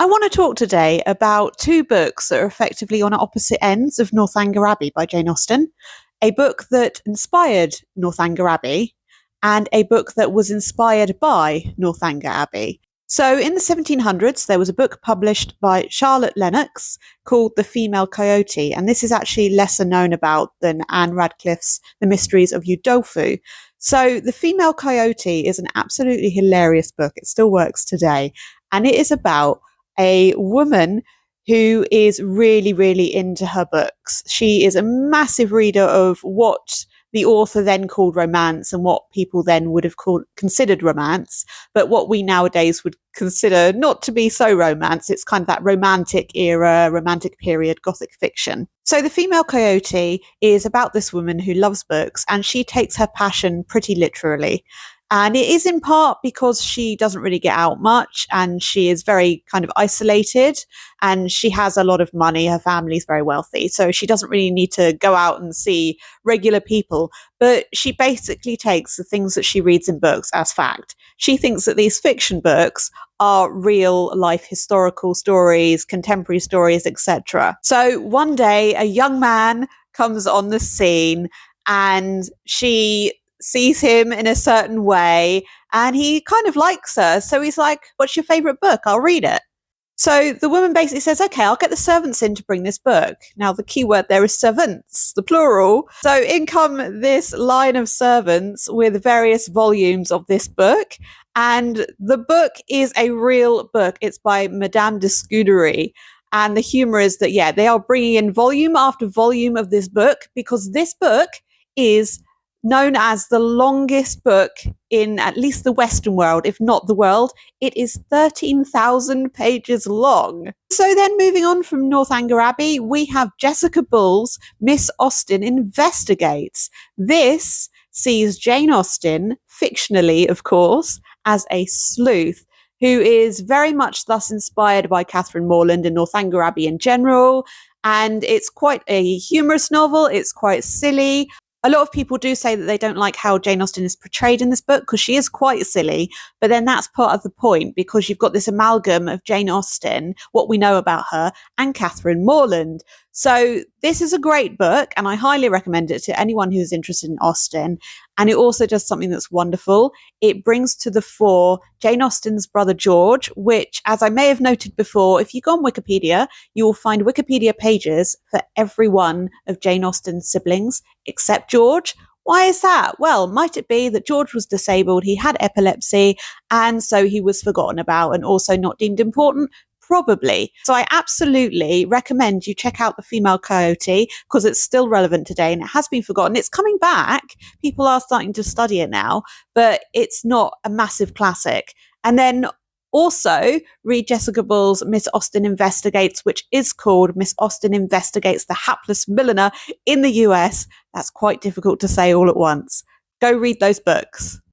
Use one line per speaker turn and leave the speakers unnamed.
I want to talk today about two books that are effectively on opposite ends of Northanger Abbey by Jane Austen, a book that inspired Northanger Abbey and a book that was inspired by Northanger Abbey. So in the 1700s, there was a book published by Charlotte Lennox called The Female Coyote, and this is actually lesser known about than Anne Radcliffe's The Mysteries of Udolpho. So The Female Coyote is an absolutely hilarious book. It still works today, and it is about a woman who is really, really into her books. She is a massive reader of what the author then called romance and what people then would have considered romance, but what we nowadays would consider not to be so romance. It's kind of that romantic era, romantic period, gothic fiction. So The Female Coyote is about this woman who loves books, and she takes her passion pretty literally. And it is in part because she doesn't really get out much and she is very kind of isolated and she has a lot of money. Her family is very wealthy. So she doesn't really need to go out and see regular people. But she basically takes the things that she reads in books as fact. She thinks that these fiction books are real life historical stories, contemporary stories, etc. So one day a young man comes on the scene and she sees him in a certain way and he kind of likes her. So he's like, what's your favorite book? I'll read it. So the woman basically says, okay, I'll get the servants in to bring this book. Now the key word there is servants, the plural. So in come this line of servants with various volumes of this book. And the book is a real book. It's by Madame de Scudéry. And the humor is that, yeah, they are bringing in volume after volume of this book because this book is known as the longest book in at least the Western world, if not the world. It is 13,000 pages long. So then moving on from Northanger Abbey, we have Jessica Bull's Miss Austen Investigates. This sees Jane Austen, fictionally of course, as a sleuth who is very much thus inspired by Catherine Morland and Northanger Abbey in general. And it's quite a humorous novel. It's quite silly. A lot of people do say that they don't like how Jane Austen is portrayed in this book because she is quite silly, but then that's part of the point because you've got this amalgam of Jane Austen, what we know about her, and Catherine Morland. So this is a great book and I highly recommend it to anyone who's interested in Austen. And it also does something that's wonderful. It brings to the fore Jane Austen's brother George, which, as I may have noted before, if you go on Wikipedia, you will find Wikipedia pages for every one of Jane Austen's siblings, except George. Why is that? Well, might it be that George was disabled, he had epilepsy, and so he was forgotten about and also not deemed important? Probably. So I absolutely recommend you check out The Female Coyote because it's still relevant today and it has been forgotten. It's coming back. People are starting to study it now, but it's not a massive classic. And then also read Jessica Bull's Miss Austen Investigates, which is called Miss Austen Investigates the Hapless Milliner in the US. That's quite difficult to say all at once. Go read those books.